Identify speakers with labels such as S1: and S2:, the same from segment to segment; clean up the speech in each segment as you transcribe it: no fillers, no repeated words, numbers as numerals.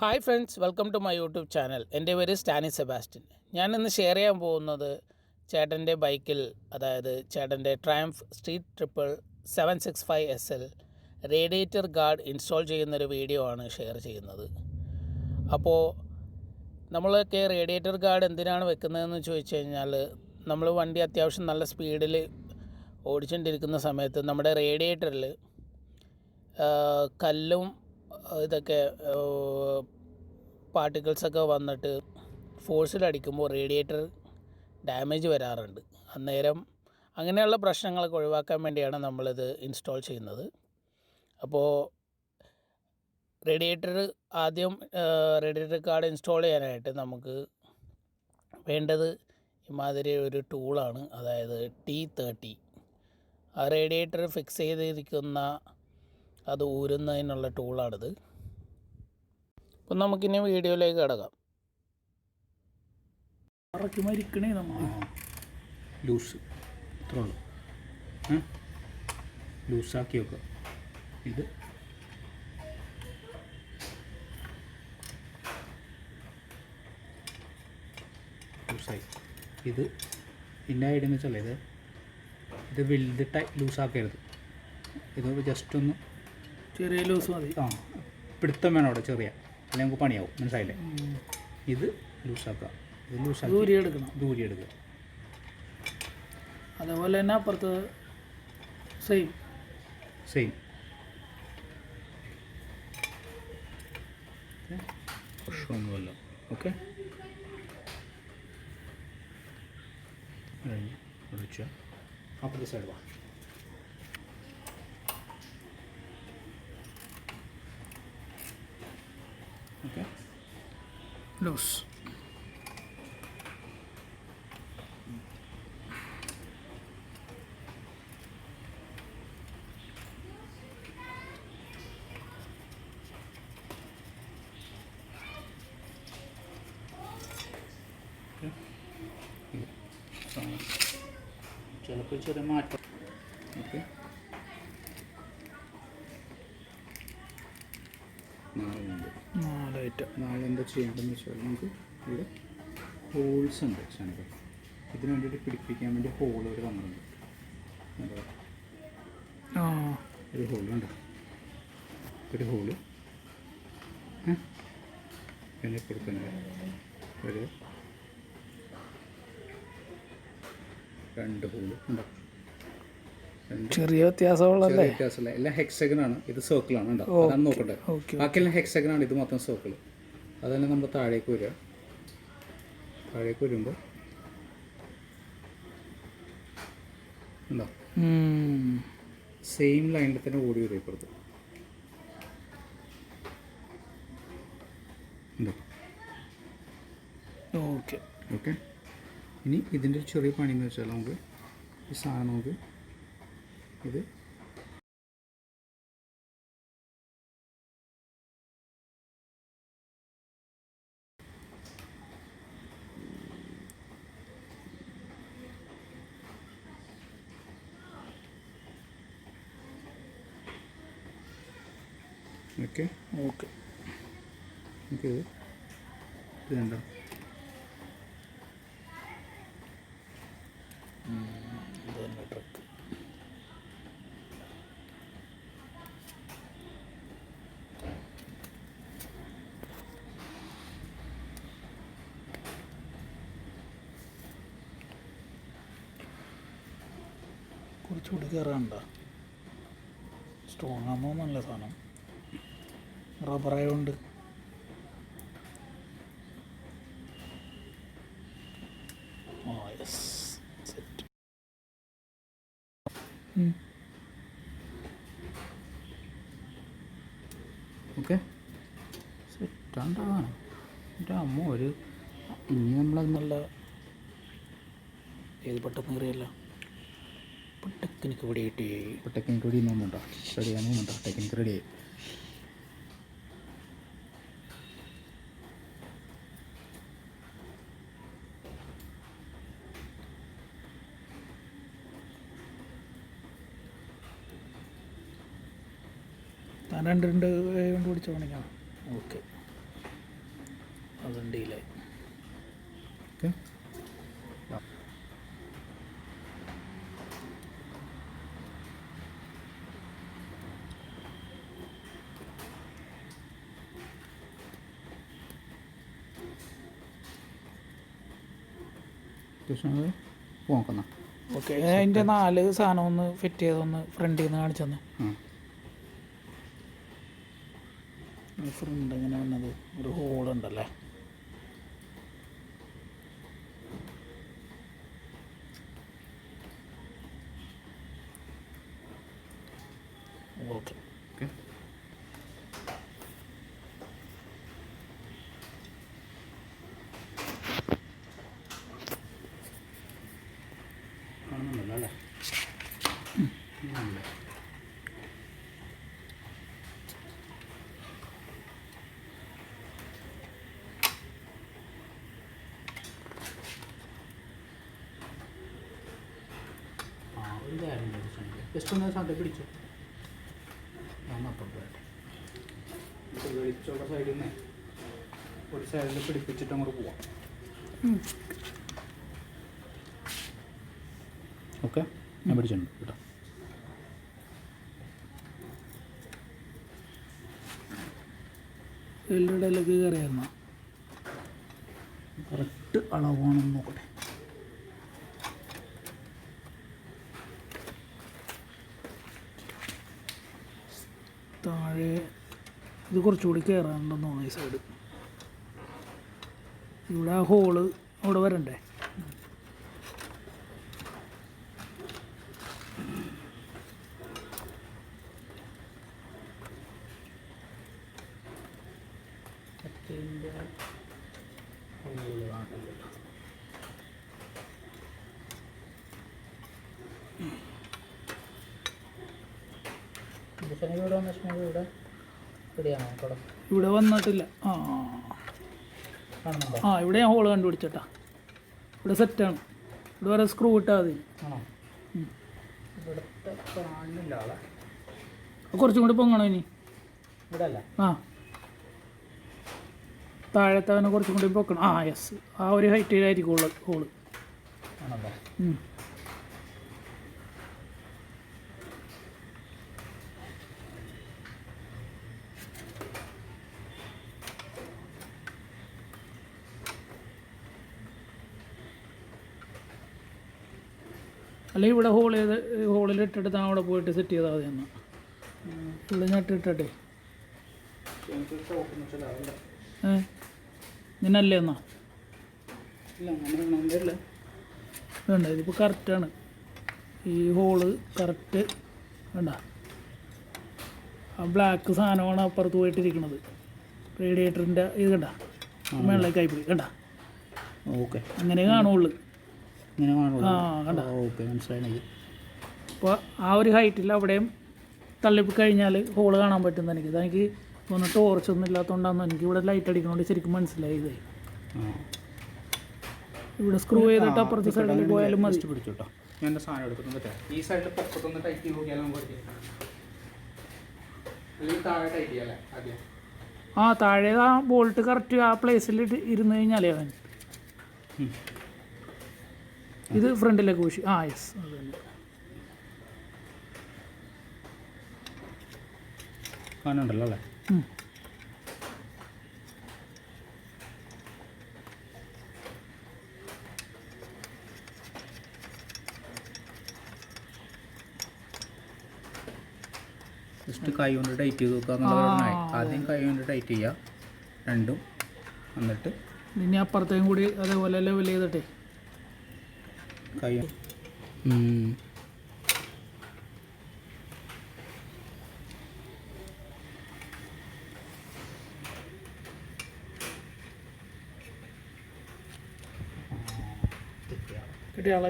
S1: Hi friends, welcome to my YouTube channel. എൻ്റെ പേര് Stany Sebastian. ഞാനിന്ന് ഷെയർ ചെയ്യാൻ പോകുന്നത് ചേട്ടൻ്റെ ബൈക്കിൽ, അതായത് ചേട്ടൻ്റെ triumph street triple 765SL radiator guard install ചെയ്യുന്നൊരു വീഡിയോ ആണ് ഷെയർ ചെയ്യുന്നത്. അപ്പോൾ നമ്മളൊക്കെ റേഡിയേറ്റർ ഗാർഡ് എന്തിനാണ് വെക്കുന്നതെന്ന് ചോദിച്ചു കഴിഞ്ഞാൽ, നമ്മൾ വണ്ടി അത്യാവശ്യം നല്ല സ്പീഡിൽ ഓടിച്ചുകൊണ്ടിരിക്കുന്ന സമയത്ത് നമ്മുടെ റേഡിയേറ്ററിൽ കല്ലും ഇതൊക്കെ പാർട്ടിക്കിൾസൊക്കെ വന്നിട്ട് ഫോഴ്സിലടിക്കുമ്പോൾ റേഡിയേറ്റർ ഡാമേജ് വരാറുണ്ട്. അന്നേരം അങ്ങനെയുള്ള പ്രശ്നങ്ങളൊക്കെ ഒഴിവാക്കാൻ വേണ്ടിയാണ് നമ്മളിത് ഇൻസ്റ്റാൾ ചെയ്യുന്നത്. അപ്പോൾ ആദ്യം റേഡിയേറ്റർ കാർഡ് ഇൻസ്റ്റാൾ ചെയ്യാനായിട്ട് നമുക്ക് വേണ്ടത് ഇമാതിരി ഒരു ടൂളാണ്, അതായത് T30. ആ റേഡിയേറ്റർ ഫിക്സ് ചെയ്തിരിക്കുന്ന അത് ഊരുന്നതിനുള്ള ടൂളാണിത്. അപ്പം നമുക്കിനി വീഡിയോയിലേക്ക് കിടക്കാം. മരിക്കണേ നമ്മൾ
S2: ലൂസ് ഇത്ര ഉള്ളു, ലൂസാക്കി വെക്കുക. ഇത് ലൂസായി. ഇത് പിന്നെ ഐഡിയ എന്ന് വെച്ചാൽ ഇത് വലുത് ലൂസാക്കരുത്. ഇത് ജസ്റ്റ് ഒന്ന്
S1: ചെറിയ ലൂസ് മതി.
S2: പിടുത്തം വേണം അവിടെ, ചെറിയ, അല്ലെങ്കിൽ നമുക്ക് പണിയാവും. മനസ്സിലായില്ലേ? ഇത് ലൂസാക്കുക. ഇത് ലൂസാക്കി ദൂരി എടുക്കുക.
S1: അതേപോലെ തന്നെ അപ്പുറത്ത് സെയിം
S2: പ്രശ്നമൊന്നുമല്ല. ഓക്കെ, ഒഴിച്ച അപ്പുറത്തെ സൈഡ് വാ. Okay.
S1: Loose.
S2: ചിലപ്പോൾ ചെറിയ മാറ്റം. ഓക്കെ, നാളെ എന്താ ചെയ്യേണ്ടതെന്ന് വെച്ചാൽ, നമുക്ക് ഇവിടെ ഹോൾസ് ഉണ്ട്. ചാനൽ ഇതിന് വേണ്ടിയിട്ട് പിടിപ്പിക്കാൻ വേണ്ടി ഹോൾ ഒരു തന്നിട്ടുണ്ട്. ഒരു ഹോളുണ്ട്, ഒരു ഹോള് പിന്നെ കൊടുക്കുന്നത് ഒരു 2 ഹോള് ഉണ്ടോ.
S1: ചെറിയ വ്യത്യാസമുള്ളല്ലേ?
S2: വ്യത്യാസമില്ല, എല്ലാം ഹെക്സഗനാണ്. ഇത് സർക്കിളാണ്. ഉണ്ടോ? അതാണ് നോക്കട്ടെ. ബാക്കിയെല്ലാം ഹെക്സഗനാണ്, ഇത് മൊത്തം സർക്കിൾ. അതന്നെ നമ്മൾ താഴേക്ക് വരിക. താഴേക്ക് വരുമ്പോൾ ഉണ്ടോ, സെയിം ലൈനിൽ തന്നെ ഓടി വരും ഇപ്പുറത്ത്. ഉണ്ടോ?
S1: Okay
S2: okay. ഇനി ഇതിൻ്റെ ഒരു ചെറിയ പണി എന്ന് വെച്ചാൽ, നമുക്ക് ഈ സാധനം നമുക്ക് ഇത് ഓക്കെ
S1: ഓക്കെ
S2: ഇത് ഇതുണ്ടോ,
S1: ട്രക്ക് കുറച്ചുകൂടി കയറാനുണ്ടോ? സ്ട്രോങ് ആകുമ്പോൾ നല്ല സാധനം, റബ്ബറായതുകൊണ്ട്. സെറ്റ്.
S2: ഓക്കെ, സെറ്റാണ്ടാകാൻ എൻ്റെ അമ്മ ഒരു ഇനി നമ്മളത്
S1: നല്ല ഏത് പെട്ടെന്ന് കയറിയല്ല. ഇപ്പം ടെക്നിക്ക് ഇവിടെ കിട്ടി.
S2: ഇപ്പോൾ ടെക്നിക്ക് റെഡി ഒന്നുമുണ്ടോ? റെഡിയാണെന്നുണ്ടോ? ടെക്നിക്ക് റെഡിയായി.
S1: താൻ 2 കൊണ്ട് പിടിച്ച പണിക്കാം. ഓക്കെ, അതും ഡീലായി.
S2: ഓക്കെ. നോക്കുന്ന
S1: ഓക്കെ. അതിൻ്റെ 4 സാധനം ഒന്ന് ഫിറ്റ് ചെയ്തൊന്ന് ഫ്രണ്ടിൽ നിന്ന് കാണിച്ചു തന്നെ. ഫ്രണ്ട് ഇങ്ങനെ വന്നത് ഒരു ഹോളുണ്ടല്ലേ. ഓക്കെ.
S2: ഓക്കെ. കാണുന്നുണ്ടല്ലോ അല്ലേ? ഒരു കാര്യം ജസ്റ്റ് ഒന്ന് സാധനം പിടിച്ചു. വെളിച്ചുള്ള സൈഡിൽ നിന്ന് ഒരു സൈഡിൽ പിടിപ്പിച്ചിട്ട് അങ്ങോട്ട് പോവാം. ഓക്കെ, ഞാൻ പിടിച്ചിട്ടുണ്ട് കേട്ടോ.
S1: ഇടയിലേക്ക് കയറിയായിരുന്നു.
S2: കറക്റ്റ് അളവാണെന്ന് നോക്കട്ടെ.
S1: താഴെ ഇത് കുറച്ചുകൂടി കയറാനുണ്ടെന്ന് തോന്നുന്നു ഈ സൈഡ്. ഇവിടെ ആ ഹോള് അവിടെ വരണ്ടേ? ഇവിടെ വന്നിട്ടില്ല. ഇവിടെ ഞാൻ ഹോള് കണ്ടുപിടിച്ചട്ടാ. ഇവിടെ സെറ്റാണ്. ഇവിടെ വരെ സ്ക്രൂ ഇട്ടാൽ മതി. കുറച്ചും കൂടി പൊങ്ങണോ ഇനി? താഴത്തവനെ കുറച്ചും കൂടി പൊക്കണം. യെസ്, ആ ഒരു ഹൈറ്റിലായിരിക്കും ഹോള്. അല്ലെങ്കിൽ ഇവിടെ ഹോളിൽ ഇട്ടിട്ട് താൻ അവിടെ പോയിട്ട് സെറ്റ് ചെയ്താൽ മതി. എന്നാൽ ഇവിടെ ഞെട്ടിട്ടെ ഇങ്ങനല്ലേ എന്നാ വേണ്ട. ഇതിപ്പോൾ കറക്റ്റാണ്. ഈ ഹോള് കറക്റ്റ് വേണ്ട. ആ ബ്ലാക്ക് സാധനമാണ് അപ്പുറത്ത് പോയിട്ടിരിക്കുന്നത്. റേഡിയേറ്ററിൻ്റെ ഇത് കണ്ട മേളിലേക്ക് ആയിപ്പോയി കണ്ട.
S2: ഓക്കെ,
S1: അങ്ങനെ കാണുള്ളൂ.
S2: കണ്ട. ഓക്കെ, മനസ്സിലായി.
S1: അപ്പോൾ ആ ഒരു ഹൈറ്റിൽ അവിടെയും തള്ളിപ്പ് കഴിഞ്ഞാൽ ഹോള് കാണാൻ പറ്റും എനിക്ക്. ഇതെനിക്ക് ഒന്ന് ടോർച്ചൊന്നും ഇല്ലാത്തതുകൊണ്ടാണെന്ന് എനിക്ക് ഇവിടെ ലൈറ്റ് അടിക്കണോണ്ട് ശരിക്കും മനസ്സിലായി. ഇതേ ഇവിടെ സ്ക്രൂ ചെയ്തിട്ട് അപ്പുറത്തെ സൈഡിൽ പോയാലും മതി.
S2: പിടിച്ചു കേട്ടോ. ഞാൻ സാധനം എടുക്കുന്നു. ഈ സൈഡിൽ പൊക്കത്തൊന്ന് ടൈറ്റ് ചെയ്ത് നോക്കിയാലും നമുക്ക് താഴെ ടൈറ്റ് ചെയ്യാം ആദ്യം.
S1: താഴെ ആ ബോൾട്ട് കറക്റ്റ് ആ പ്ലേസിൽ ഇരുന്ന് കഴിഞ്ഞാലേ അവൻ ഇത് ഫ്രണ്ടിലേക്ക് പൂശി. യെസ്, അത് തന്നെ.
S2: കാണുന്നുണ്ടല്ലോ അല്ലേ? ജസ്റ്റ് കൈ കൊണ്ട് ടൈറ്റ് ചെയ്ത് നോക്കുക എന്നുള്ളതാണ്. ആദ്യം കൈ കൊണ്ട് ടൈറ്റ് ചെയ്യുക രണ്ടും, എന്നിട്ട്
S1: ഇനി അപ്പുറത്തേയും കൂടി അതേപോലെ ലെവൽ ചെയ്തിട്ടേ
S2: കൈ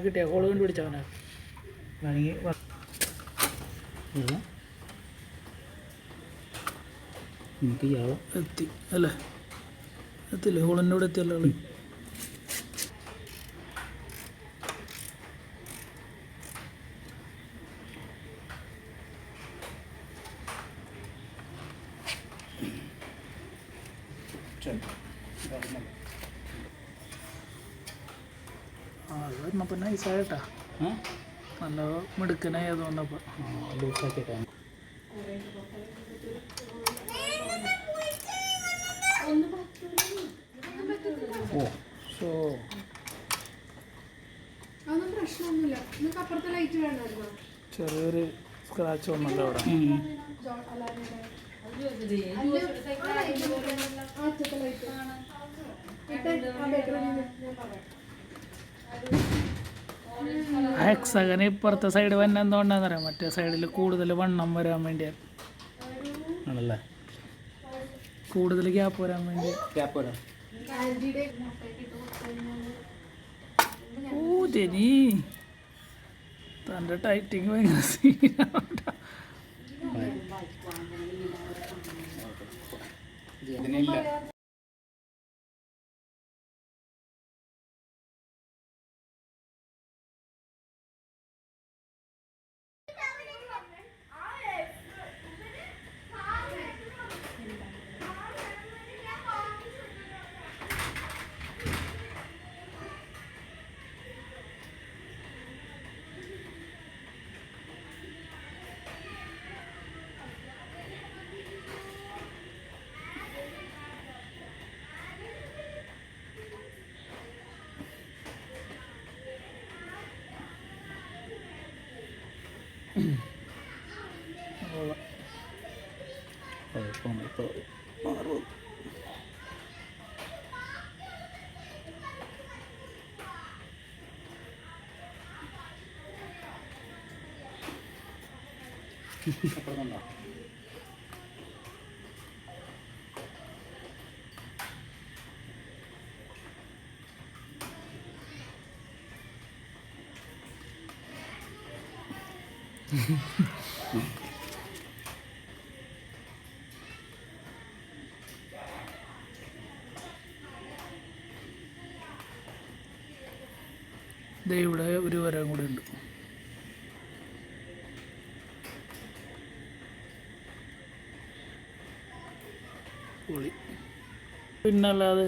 S1: കിട്ടിയ ഹോള് കണ്ടുപിടിച്ചവനാ.
S2: നമുക്ക് ഇയാളെ
S1: എത്തി അല്ലേ? എത്തില്ലേ? ഹോളിൻ്റെ കൂടെ എത്തിയല്ലോ ആള്. അത് വന്നപ്പോൾ നൈസായിട്ടാ, നല്ല മിടുക്കനായത് വന്നപ്പോൾ.
S2: ലൂസാക്കിയിട്ടാണ്. ഓ ഷോ
S1: ചെറിയൊരു സ്ക്രാച്ച് വന്നല്ലോ അവിടെ. ഹെക്സഗന് ഇപ്പുറത്തെ സൈഡ് വന്നെ എന്തുകൊണ്ടാന്ന് അറിയാം, മറ്റേ സൈഡിൽ കൂടുതൽ വണ്ണം വരാൻ വേണ്ടിയാണ്.
S2: ആണല്ലേ,
S1: കൂടുതൽ ഗ്യാപ്പ് വരാൻ വേണ്ടി.
S2: ഗ്യാപ്പ് വരാം.
S1: ഓ ജനി, തൻ്റെ ടൈറ്റിങ് ഭയങ്കര സീനാണ്.
S2: ഇതിനില്ല.
S1: ഇവിടെ ഒരു വരം കൂടെ ഉണ്ട്. പൊളി. പിന്നല്ലാതെ